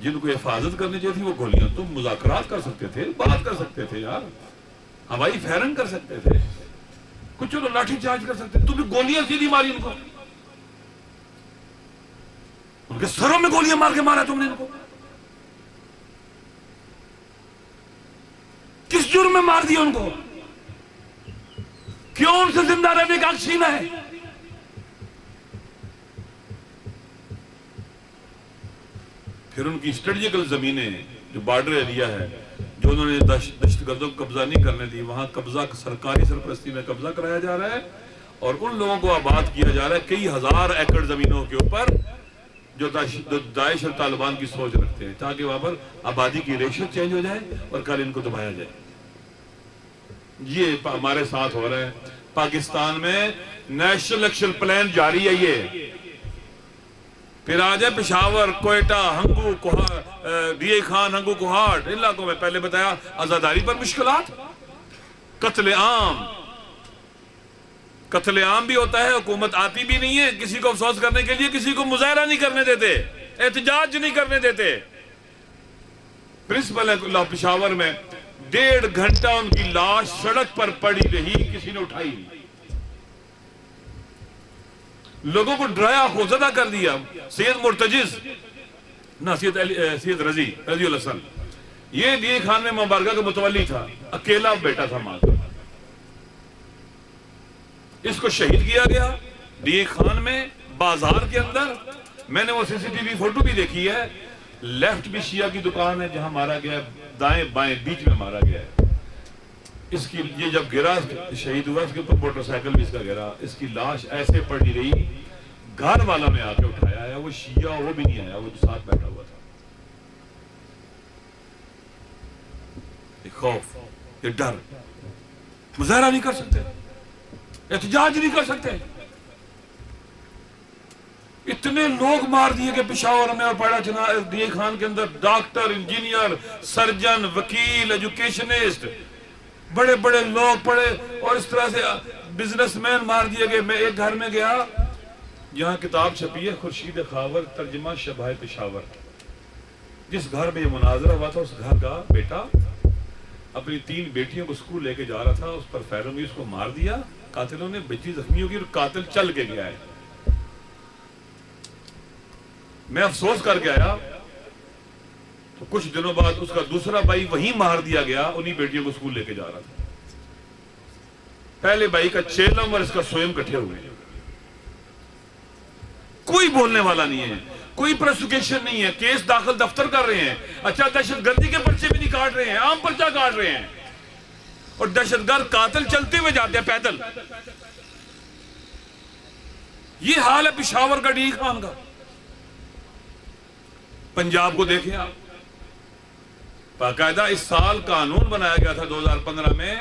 جن کو حفاظت کرنی چاہیے تھی وہ گولیاں. تم مذاکرات کر سکتے تھے, بات کر سکتے تھے یار, ہوائی فائرنگ کر سکتے تھے, کچھ چلو لاٹھی چارج کر سکتے تھے. تم نے گولیاں سیدھی ماری ان کو, ان کے سروں میں گولیاں مار کے مارا تم نے ان کو. کس جرم میں مار دیا ان کو؟ کیوں ان سے زندہ رہنے کا حق چھینا ہے؟ پھر ان کی اسٹریٹجیکل زمینیں جو بارڈر ایریا ہے, جو انہوں نے دہشت گردوں کو قبضہ نہیں کرنے دی, وہاں قبضہ سرکاری سرپرستی میں قبضہ کرایا جا رہا ہے, اور ان لوگوں کو آباد کیا جا رہا ہے کئی ہزار ایکڑ زمینوں کے اوپر جو داعش اور طالبان کی سوچ رکھتے ہیں, تاکہ وہاں پر آبادی کی ریشو چینج ہو جائے اور کل ان کو دبایا جائے. یہ ہمارے ساتھ ہو رہا ہے. پاکستان میں نیشنل ایکشن پلان جاری ہے یہ. پھر آ جائے پشاور, کوئٹہ, ہنگو, ڈی خان, ہنگو, کوہاٹ علاقوں میں پہلے بتایا آزاداری پر مشکلات, قتل عام بھی ہوتا ہے, حکومت آتی بھی نہیں ہے کسی کو افسوس کرنے کے لیے, کسی کو مظاہرہ نہیں کرنے دیتے, احتجاج نہیں کرنے دیتے. پرنسپل ہے پشاور میں 1.5 گھنٹہ ان کی لاش سڑک پر پڑی رہی, کسی نے اٹھائی نہیں. لوگوں کو ڈرایا خوفزدہ کر دیا. سید مرتجز نہ سید رضی الحسن, یہ ڈی خان میں مبارکہ کا متولی تھا, اکیلا بیٹا تھا ماں کا. اس کو شہید کیا گیا ڈی خان میں بازار کے اندر. میں نے وہ سی سی ٹی وی فوٹو بھی دیکھی ہے. لیفٹ بھی شیعہ کی دکان ہے جہاں مارا گیا, دائیں بائیں بیچ میں مارا گیا ہے. اس کی یہ جب گرا شہید ہوا, اس کے اوپر موٹر سائیکل بھی اس کا گرا, اس کی لاش ایسے پڑی رہی, گھر والا نے آ کے اٹھایا ہے. وہ شیعہ وہ بھی نہیں آیا, وہ جو ساتھ بیٹھا ہوا تھا. یہ خوف, یہ ڈر, مظاہرہ نہیں کر سکتے, احتجاج نہیں کر سکتے. اتنے لوگ مار دیے کہ پشاور میں اور پڑا چنا ڈی خان کے اندر ڈاکٹر, انجینئر, سرجن, وکیل, ایجوکیشنسٹ, بڑے بڑے لوگ پڑے, اور اس طرح سے بزنس مین مار دیے گئے. میں ایک گھر میں گیا جہاں کتاب چھپی ہے خورشید خاور ترجمہ شبہ پشاور. جس گھر میں یہ مناظرہ ہوا تھا اس گھر کا بیٹا اپنی 3 بیٹیوں کو اسکول لے کے جا رہا تھا, اس پر فائرنگ ہوئی, اس کو مار دیا قاتلوں نے, بچی زخمی ہوگی, اور قاتل چل کے گیا ہے. میں افسوس کر کے آیا تو کچھ دنوں بعد اس کا دوسرا بھائی وہیں مار دیا گیا, انہی بیٹیوں کو اسکول لے کے جا رہا تھا. پہلے بھائی کا چیلم اور اس کا سوئم کٹھے ہوئے, کوئی بولنے والا نہیں ہے, کوئی پروسیکیوشن نہیں ہے, کیس داخل دفتر کر رہے ہیں. اچھا دہشت گردی کے پرچے بھی نہیں کاٹ رہے ہیں, عام پرچہ کاٹ رہے ہیں, اور دہشت گرد قاتل چلتے ہوئے جاتے ہیں پیدل. یہ حال ہے پشاور کا, ڈی خان کا. پنجاب کو دیکھیں آپ, باقاعدہ اس سال قانون بنایا گیا تھا 2015 میں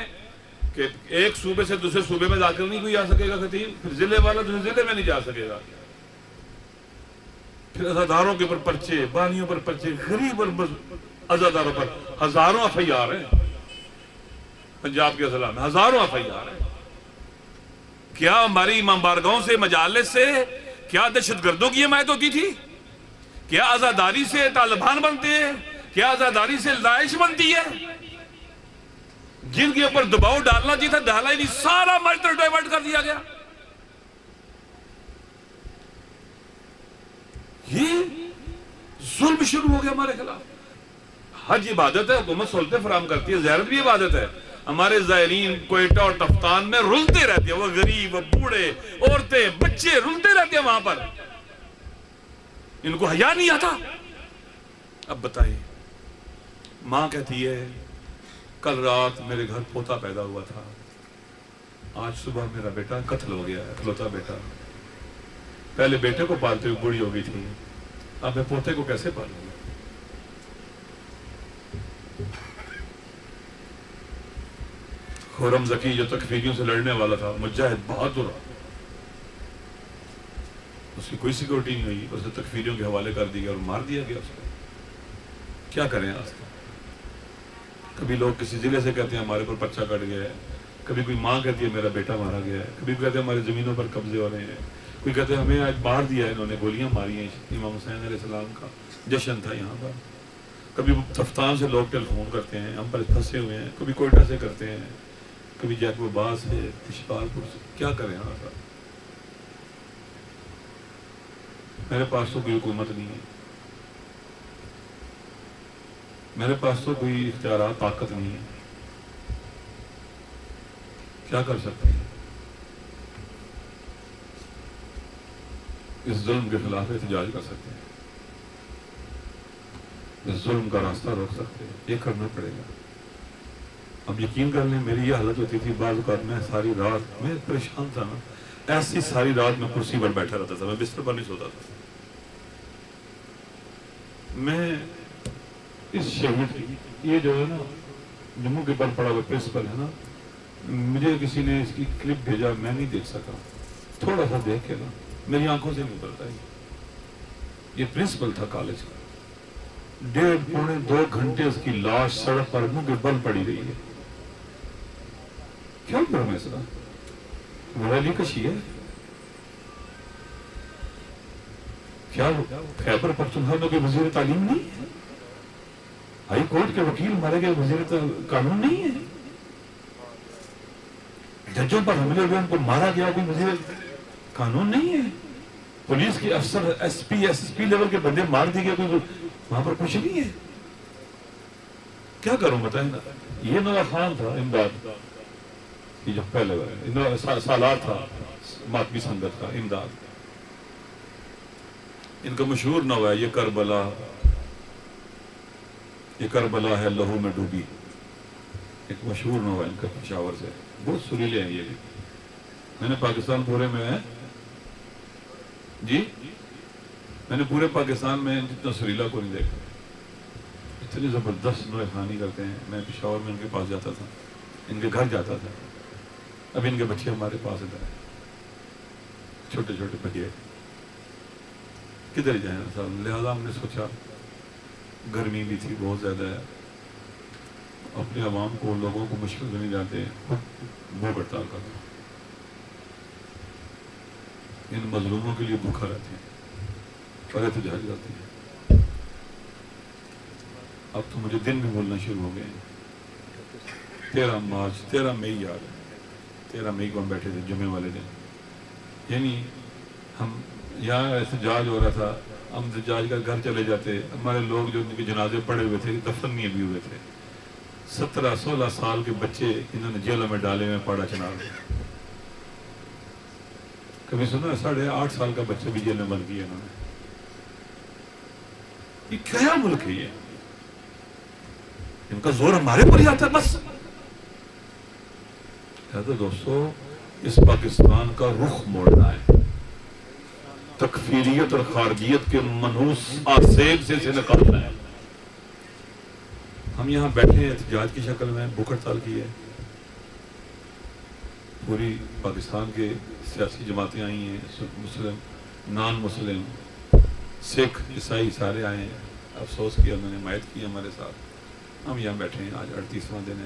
کہ ایک صوبے سے دوسرے صوبے میں داخل نہیں کوئی جا سکے گا خطیب, پھر ضلع والا دوسرے ضلع میں نہیں جا سکے گا. پھر عزاداروں کے اوپر پرچے, بانیوں پر پرچے, غریب اور عزاداروں پر ہزاروں ایف آئی آر ہیں پنجاب کے اضلاع میں, ہزاروں ایف آئی آر ہیں. کیا ہماری امام بارگاہوں سے, مجالس سے کیا دہشت گردوں کی حمایت ہوتی تھی؟ کیا عزاداری سے طالبان بنتے ہیں؟ کیا عزاداری سے داعش بنتی ہے؟ جن کے اوپر دباؤ ڈالنا چاہیے تھا ڈالا ہی نہیں, سارا ملٹر ڈائیورٹ کر دیا گیا. یہ ظلم شروع ہو گیا ہمارے خلاف. حج عبادت ہے, حکومت سہولتیں فراہم کرتی ہے, زیارت بھی عبادت ہے. ہمارے زائرین کوئٹہ اور تفتان میں رلتے رہتے ہیں, وہ غریب, وہ بوڑھے, عورتیں, بچے رلتے رہتے ہیں وہاں پر. ان کو حیا نہیں آتا. اب بتائیے, ماں کہتی ہے کل رات میرے گھر پوتا پیدا ہوا تھا, آج صبح میرا بیٹا قتل ہو گیا ہے, اکلوتا بیٹا. پہلے بیٹے کو پالتے ہوئے بوڑھی ہو گئی تھی, اب میں پوتے کو کیسے پالوں گا؟ خرم ذکی جو تکفیریوں سے لڑنے والا تھا, مجاہد بہادر, اس کی کوئی سیکورٹی نہیں ہوئی, اسے تکفیریوں کے حوالے کر دیا اور مار دیا گیا اس کو. کیا کریں آج تک؟ کبھی لوگ کسی ضلع سے کہتے ہیں ہمارے پر پرچہ کٹ گیا ہے, کبھی کوئی ماں کہتی ہے میرا بیٹا مارا گیا ہے, کبھی کہتے ہیں ہماری زمینوں پر قبضے ہو رہے ہیں, کوئی کہتے ہیں ہمیں آج باہر دیا ہے, انہوں نے گولیاں ماری ہیں امام حسین علیہ السلام کا. جشن تھا یہاں پر. کبھی تفتان سے لوگ ٹیلیفون کرتے ہیں, ہم پر پھنسے ہوئے ہیں, کبھی کوئٹہ سے کرتے ہیں, کبھی جیکب آباد سے, پشاور پور سے. کیا کریں یہاں پر؟ میرے پاس تو کوئی حکومت نہیں ہے, میرے پاس تو کوئی اختیارات, طاقت نہیں ہے. کیا کر سکتے ہیں؟ اس ظلم کے خلاف احتجاج کر سکتے ہیں, اس ظلم کا راستہ روک سکتے ہیں. یہ کرنا پڑے گا. اب یقین کر لیں میری یہ حالت ہوتی تھی بعض اوقات میں ساری رات میں پریشان تھا نا, ایسی ساری رات میں کرسی پر بیٹھا رہتا تھا, میں بستر پر نہیں سوتا تھا. میں اس شہید یہ جو ہے نا جموں کے پر پڑا ہوا پرنسپل ہے نا, مجھے کسی نے اس کی کلپ بھیجا, میں نہیں دیکھ سکا. تھوڑا سا دیکھ کے نا میری آنکھوں سے نہیں اترتا. یہ پرنسپل تھا کالج کا, 1.5 پونے 2 گھنٹے اس کی لاش سڑک پر منہ کے بل پڑی رہی ہے. کیا کروں میں سر؟ ویلی کشی ہے کیا؟ خیبر پختونخوا میں کوئی وزیر تعلیم نہیں ہے؟ ہائی کورٹ کے وکیل مارے گئے, وزیر قانون نہیں ہے؟ ججوں پر حملے ہوئے, ان کو مارا گیا, کوئی وزیر قانون نہیں ہے؟ پولیس کے افسر ایس پی لیول کے بندے مار دیے گئے, کوئی وہاں پر کچھ نہیں ہے؟ کیا کروں بتائیں نا. یہ نولا خان تھا امداد, یہ جو پہلے سالار تھا ماتمی سنگت کا امداد. ان کا مشہور نوع ہے یہ کربلا ہے لہو میں ڈوبی, ایک مشہور نوع ہے ان کا پشاور سے. بہت سریلے ہیں یہ بھی. میں نے پاکستان پورے میں ہے جی, میں نے پورے پاکستان میں جتنا سریلا کو نہیں دیکھا. اتنی زبردست نوع خوانی کرتے ہیں. میں پشاور میں ان کے پاس جاتا تھا, ان کے گھر جاتا تھا. اب ان کے بچے ہمارے پاس ادھر ہیں, چھوٹے چھوٹے بچے, کدھر جائیں صاحب. لہذا ہم نے سوچا, گرمی بھی تھی بہت زیادہ ہے, اپنے عوام کو, لوگوں کو مشکل میں نہیں جاتے, بھوک ہڑتال کرنا. ان مظلوموں کے لیے بھوکا رہتے ہیں اور احتجاج کرتے ہیں. اب تو مجھے دن بھی بولنا شروع ہو گئے ہیں. 13 مئی یاد ہے, 13 مئی کو ہم بیٹھے تھے جمعے والے دن. یعنی ہم یہاں احتجاج ہو رہا تھا, ہم احتجاج کر گھر چلے جاتے. ہمارے لوگ جو ان کے جنازے پڑے ہوئے تھے, دفن نہیں بھی ہوئے تھے. 17-16 سال کے بچے انہوں نے جیلوں میں ڈالے میں پاڑا چنار. کبھی سنا 8.5 سال کا بچہ بھی جیل میں بند کیا انہوں نے. یہ کیا ملک ہے یہ؟ ان کا زور ہمارے پر ہی آتا ہے بس. کہتے دوستو, اس پاکستان کا رخ موڑنا ہے, تکفیریت اور خارجیت کے منحوس آسیب سے اسے نکالنا ہے. ہم یہاں بیٹھے ہیں احتجاج کی شکل میں, بھوک ہڑتال کی ہے. پوری پاکستان کے سیاسی جماعتیں آئی ہیں, مسلم, نان مسلم, سکھ, عیسائی سارے آئے ہیں. افسوس کیا, انہوں نے حمایت کی ہمارے ساتھ. ہم یہاں بیٹھے ہیں, آج 38واں دن ہے.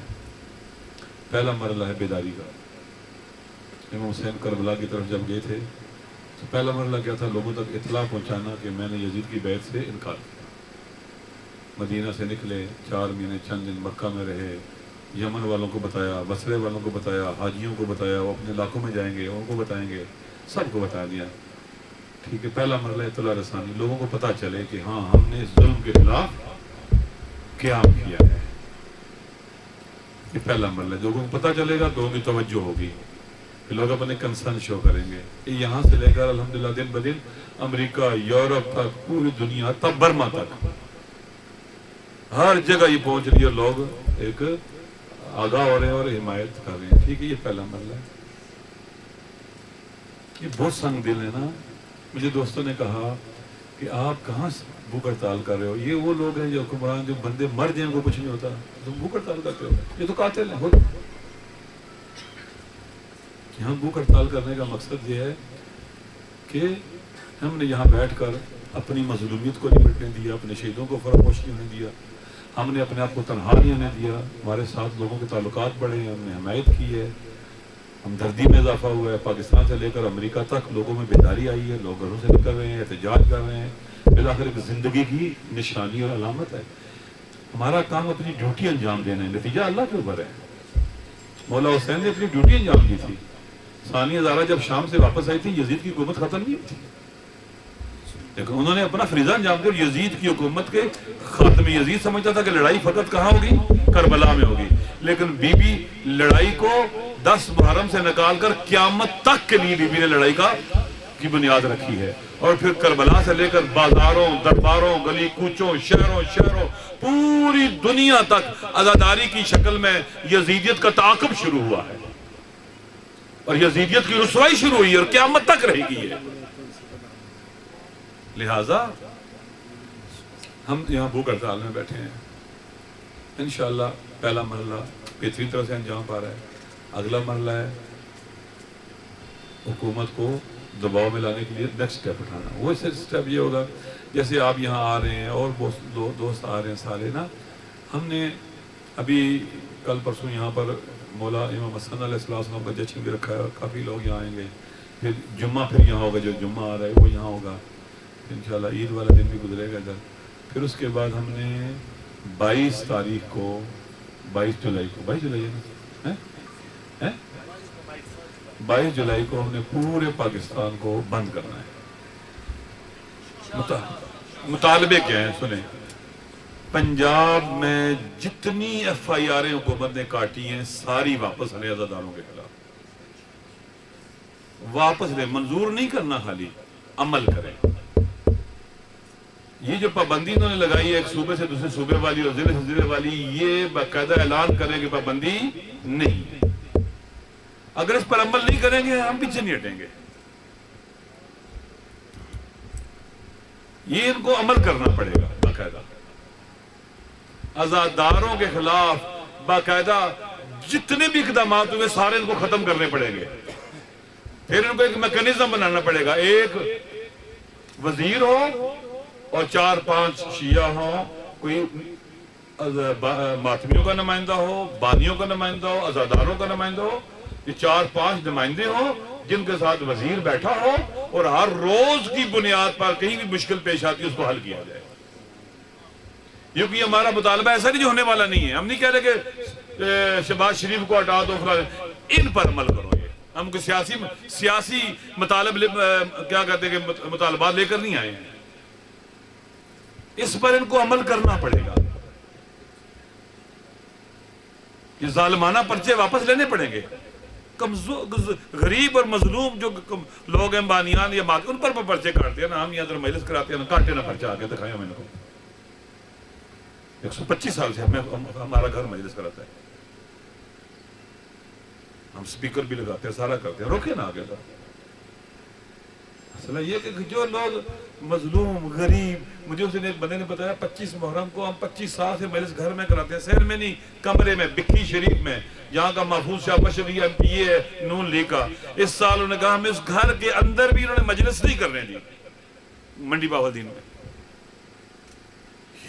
پہلا مرحلہ ہے بیداری کا. امام حسین کربلا کی طرف جب گئے تھے تو پہلا مرحلہ کیا تھا, لوگوں تک اطلاع پہنچانا کہ میں نے یزید کی بیعت سے انکار کیا. مدینہ سے نکلے, 4 مہینے چند دن مکہ میں رہے, یمن والوں کو بتایا, بصرے والوں کو بتایا, حاجیوں کو بتایا, وہ اپنے علاقوں میں جائیں گے ان کو بتائیں گے, سب کو بتا دیا. ٹھیک ہے, پہلا مرحلہ اطلاع رسانی, لوگوں کو پتہ چلے کہ ہاں ہم نے اس ظلم کے خلاف قیام کیا ہے. یہ پہلا مرحلہ, لوگوں کو پتہ چلے گا, لوگوں کی توجہ ہوگی, کہ لوگ اپنے کنسرن شو کریں گے. یہاں سے لے کر الحمدللہ دن بدن امریکہ, یورپ تک, پوری دنیا تک, برما تک, ہر جگہ یہ پہنچ رہی ہے. لوگ ایک آگاہ ہو رہے ہیں اور حمایت کر رہے ہیں. ٹھیک ہے, یہ پہلا مرحلہ ہے. یہ بہت سنگ دل ہے نا. مجھے دوستوں نے کہا کہ آپ کہاں بھوک ہڑتال کر رہے ہو, یہ وہ لوگ ہیں جو حکمران, جو بندے مر جائیں کو کچھ نہیں ہوتا, تم بھوک ہڑتال کرتے ہو, یہ تو قاتل ہیں. یہاں بھوک ہڑتال کرنے کا مقصد یہ ہے کہ ہم نے یہاں بیٹھ کر اپنی مظلومیت کو نہیں مٹنے دیا, اپنے شہیدوں کو فراموش نہیں ہونے دیا, ہم نے اپنے آپ کو تنہا نہیں ہونے دیا. ہمارے ساتھ لوگوں کے تعلقات بڑھے ہیں, ہم نے حمایت کی ہے, ہمدردی میں اضافہ ہوا ہے. پاکستان سے لے کر امریکہ تک لوگوں میں بیداری آئی ہے, لوگ گھروں سے نکل رہے ہیں, احتجاج کر رہے ہیں, بالآخر ایک زندگی کی نشانی اور علامت ہے. ہمارا کام اپنی ڈیوٹی انجام دینا ہے، نتیجہ اللہ کے اوپر ہے. مولا حسین نے اپنی ڈیوٹی انجام دی تھی. ثانی ہزارہ جب شام سے واپس آئی تھی، یزید کی حکومت ختم نہیں ہوئی تھی، لیکن انہوں نے اپنا فریضہ انجام دیا. اور یزید کی حکومت کے خاتمے، یزید سمجھتا تھا کہ لڑائی فقط کہاں ہوگی؟ کربلا میں ہوگی. لیکن بی بی لڑائی کو 10 محرم سے نکال کر قیامت تک کے لیے بی بی نے لڑائی کی بنیاد رکھی ہے. اور پھر کربلا سے لے کر بازاروں، درباروں، گلی کوچوں، شہروں پوری دنیا تک عزاداری کی شکل میں یزیدیت کا تعاقب شروع ہوا ہے، اور یزیدیت کی رسوائی شروع ہوئی ہے اور قیامت تک رہے گی ہے. لہذا ہم یہاں بھوک ہڑتال میں بیٹھے ہیں. انشاءاللہ پہلا مرحلہ بہترین طرح سے انجام پا رہا ہے. اگلا مرحلہ ہے حکومت کو دباؤ میں لانے کے لیے نیکسٹ سٹیپ اٹھانا. وہ سٹیپ یہ ہوگا، جیسے آپ یہاں آ رہے ہیں اور دوست آ رہے ہیں سارے نا. ہم نے ابھی کل پرسوں یہاں پر مولا امام حسن علیہ السلام کا جشن بھی رکھا ہے، کافی لوگ یہاں آئیں گے. پھر جمعہ پھر یہاں ہوگا، جو جمعہ آ رہا ہے وہ یہاں ہوگا انشاءاللہ. عید والا دن بھی گزرے گا ادھر. پھر اس کے بعد ہم نے 22 تاریخ کو 22 جولائی کو 22 جولائی ہے نا، 22 جولائی کو ہم نے پورے پاکستان کو بند کرنا ہے. مطالبے کیا ہیں سنیں. پنجاب میں جتنی ایف آئی آریں حکومت نے کاٹی ہیں ساری واپس لیں عزاداروں کے خلاف. واپس لیں، منظور نہیں کرنا، خالی عمل کریں. یہ جو پابندی انہوں نے لگائی ہے ایک صوبے سے دوسرے صوبے والی اور ضلع سے ضلع والی، یہ باقاعدہ اعلان کریں کہ پابندی نہیں. اگر اس پر عمل نہیں کریں گے ہم پیچھے نہیں ہٹیں گے. یہ ان کو عمل کرنا پڑے گا باقاعدہ. عزاداروں کے خلاف باقاعدہ جتنے بھی اقدامات ہوئے سارے ان کو ختم کرنے پڑیں گے. پھر ان کو ایک میکانزم بنانا پڑے گا. ایک وزیر ہو اور 4-5 شیعہ ہوں، کوئی ماتمیوں کا نمائندہ ہو، بانیوں کا نمائندہ ہو، عزاداروں کا نمائندہ ہو. یہ 4-5 نمائندے ہوں جن کے ساتھ وزیر بیٹھا ہو اور ہر روز کی بنیاد پر کہیں بھی مشکل پیش آتی ہے اس کو حل کیا جائے. کیونکہ یہ ہمارا مطالبہ ایسا نہیں جو ہونے والا نہیں ہے. ہم نہیں کہہ رہے کہ شہباز شریف کو ہٹا دو، ان پر عمل کرو. یہ ہم کوئی سیاسی مطالب کیا کہتے ہیں کہ مطالبات لے کر نہیں آئے ہیں. اس پر ان کو عمل کرنا پڑے گا. یہ ظالمانہ پرچے واپس لینے پڑیں گے. غریب اور مظلوم جو لوگ ہیں بانیان یا ان پر پرچے کاٹتے ہیں نا. ہم یہاں مجلس کراتے ہیں نا، کاٹے نا پرچہ آگے دکھایا میں نے کو. 125 سال سے ہمارا گھر مجلس کراتا ہے. ہم سپیکر بھی لگاتے ہیں، سارا کرتے ہیں. روکے نا آگے. مسئلہ یہ کہ جو لوگ مظلوم غریب، مجھے اس نے ایک بندے نے بتایا 25 محرم کو ہم 25 سال سے مجلس گھر میں کراتے ہیں، شہر میں نہیں، کمرے میں، بکھی شریف میں، جہاں کا محفوظ شاہ بشری ایم پی اے ہے نون لیگ کا. اس سال انہوں نے کہا ہمیں اس گھر کے اندر بھی انہوں نے مجلس نہیں کرنے دی منڈی بہاودین میں.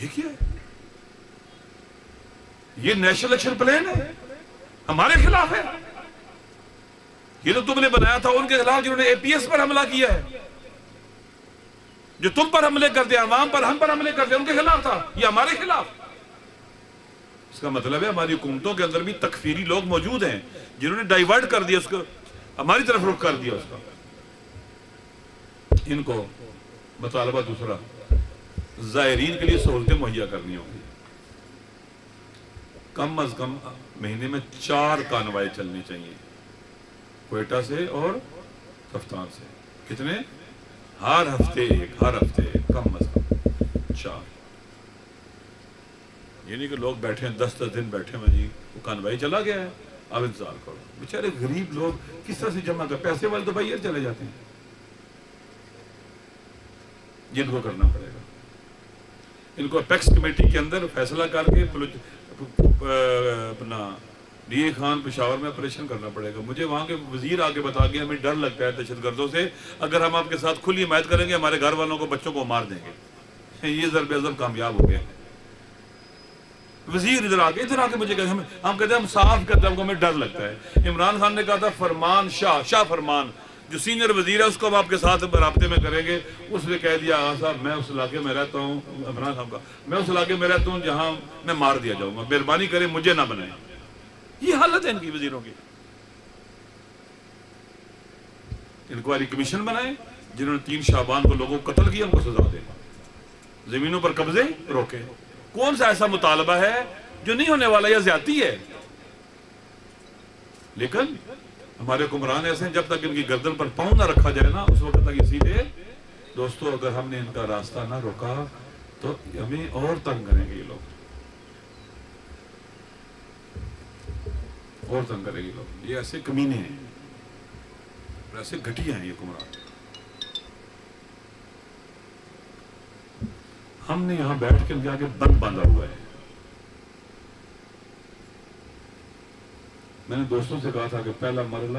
یہ کیا ہے؟ یہ نیشنل ایکشن پلان ہے، ہمارے خلاف ہے. یہ تو تم نے بنایا تھا ان کے خلاف جنہوں نے اے پی ایس پر حملہ کیا ہے. جو تم پر حملے کرتے ہیں، عوام پر، ہم پر حملے کرتے ہیں، ان کے خلاف تھا. یہ ہمارے خلاف. اس کا مطلب ہے ہماری حکومتوں کے اندر بھی تکفیری لوگ موجود ہیں جنہوں نے ڈائیورٹ کر دیا اس کو، ہماری طرف رخ کر دیا اس کا. ان کو مطالبہ دوسرا، زائرین کے لیے سہولتیں مہیا کرنی ہوں گی. کم از کم مہینے میں 4 کانوائے چلنی چاہیے، کوئٹہ سے اور کفتان سے. کتنے؟ ہر ہفتے ایک، کم از کم 4. یعنی کہ لوگ بیٹھے ہیں 10 دن بیٹھے ہیں جی، وہ کانوائی چلا گیا ہے، اب انتظار کرو. بیچارے غریب لوگ کس طرح سے جمع کر، پیسے والے تو بھائی چلے جاتے ہیں. جن کو کرنا پڑے گا. ان کو اپیکس کمیٹی کے اندر فیصلہ کر کے اپنا ڈی اے خان پشاور میں آپریشن کرنا پڑے گا. مجھے وہاں کے وزیر آگے بتا گیا ہمیں ڈر لگتا ہے دہشت گردوں سے، اگر ہم آپ کے ساتھ کھلی حمایت کریں گے ہمارے گھر والوں کو، بچوں کو مار دیں گے. یہ ضرب عضب کامیاب ہو گیا. وزیر ادھر آ کے مجھے کہتے ہیں، ہم کہتے ہیں ہم صاف کرتے ہیں، ہمیں ڈر لگتا ہے. عمران خان نے کہا تھا فرمان شاہ فرمان، جو سینئر وزیر ہے اس کو ہم آپ کے ساتھ رابطے میں کریں گے. اس نے کہہ دیا آغا صاحب میں اس علاقے میں رہتا ہوں, عمران صاحب کا, میں اس علاقے میں رہتا ہوں جہاں میں مار دیا جاؤں گا, مہربانی کریں مجھے نہ بنائیں. یہ حالت ہے ان کی وزیروں کی. انکوائری کمیشن بنائیں, جنہوں نے 3 شعبان کو لوگوں کو قتل کیا ان کو سزا دیں, زمینوں پر قبضے روکیں. کون سا ایسا مطالبہ ہے جو نہیں ہونے والا یا زیادتی ہے؟ لیکن ہمارے حکمران ایسے ہیں, جب تک ان کی گردن پر پاؤں نہ رکھا جائے نا اس وقت تک یہ سیدھے. دوستو اگر ہم نے ان کا راستہ نہ روکا تو ہمیں اور تنگ کریں گے یہ لوگ, اور تنگ کریں گے یہ لوگ. یہ ایسے کمینے ہیں, ایسے گھٹیا ہیں یہ حکمران. ہم نے یہاں بیٹھ کے ان کے آگے بند باندھا ہوا ہے. میں نے دوستوں سے کہا تھا کہ پہلا مرحلہ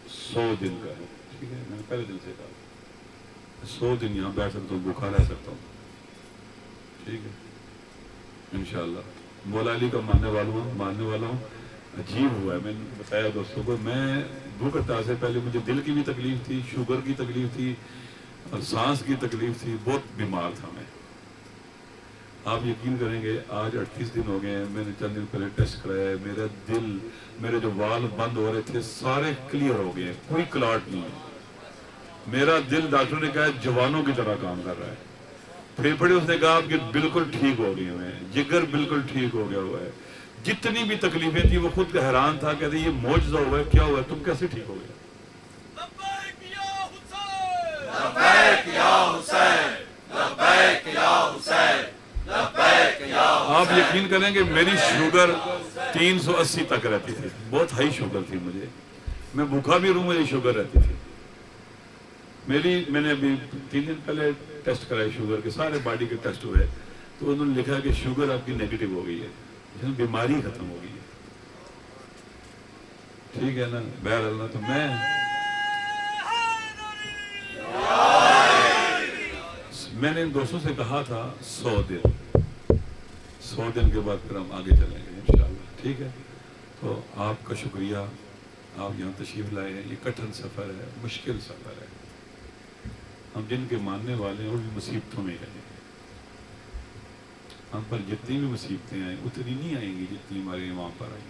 100 دن کا ہے, ٹھیک ہے, میں نے پہلے دن سے کہا 100 دن یہاں بیٹھ سکتا ہوں, بھوکا رہ سکتا ہوں, ٹھیک ہے, انشاءاللہ. مولا علی کا ماننے والا ہوں. عجیب ہوا ہے, میں نے بتایا دوستوں کو, میں بھوک ہڑتال سے پہلے مجھے دل کی بھی تکلیف تھی, شوگر کی تکلیف تھی اور سانس کی تکلیف تھی, بہت بیمار تھا میں. آپ یقین کریں گے آج 38 دن ہو گئے ہیں, میں نے چند دن پہلے ٹیسٹ کرایا ہے, میرا دل, میرے جو وال بند ہو رہے تھے سارے کلیئر ہو گئے ہیں, کوئی کلاٹ نہیں ہے. میرا دل ڈاکٹر نے کہا ہے جوانوں کی طرح کام کر رہا ہے. پھیپھڑے اس نے کہا کہ بالکل ٹھیک ہو گئے ہوئے ہیں, جگر بالکل ٹھیک ہو گیا ہوا ہے. جتنی بھی تکلیفیں تھیں وہ خود حیران تھا, کہتے یہ معجزہ ہوا ہے, کیا ہوا ہے, تم کیسے ٹھیک ہو گئے؟ لبیک یا حسین, لبیک یا حسین, لبیک یا حسین, لبیک یا حسین. آپ یقین کریں کہ میری شوگر 380 تک رہتی تھی, بہت ہائی شوگر تھی مجھے, میں بھوکا بھی رہوں مجھے شوگر رہتی تھی. میں نے ابھی 3 دن پہلے ٹیسٹ کرائی شوگر کے, سارے باڈی کے ٹیسٹ ہوئے, تو انہوں نے لکھا کہ شوگر آپ کی نیگیٹو ہو گئی ہے, بیماری ختم ہو گئی ہے. ٹھیک ہے نا, بہر اللہ. تو میں نے ان دوستوں سے کہا تھا 100 دن کے بعد پھر ہم آگے چلیں گے انشاءاللہ, ٹھیک ہے. تو آپ کا شکریہ, آپ یہاں تشریف لائے ہیں. یہ کٹھن سفر ہے, مشکل سفر ہے. ہم جن کے ماننے والے ہیں وہ بھی مصیبتوں میں ہیں. ہم پر جتنی بھی مصیبتیں آئیں اتنی نہیں آئیں گی جتنی ہمارے امام پر آئیں.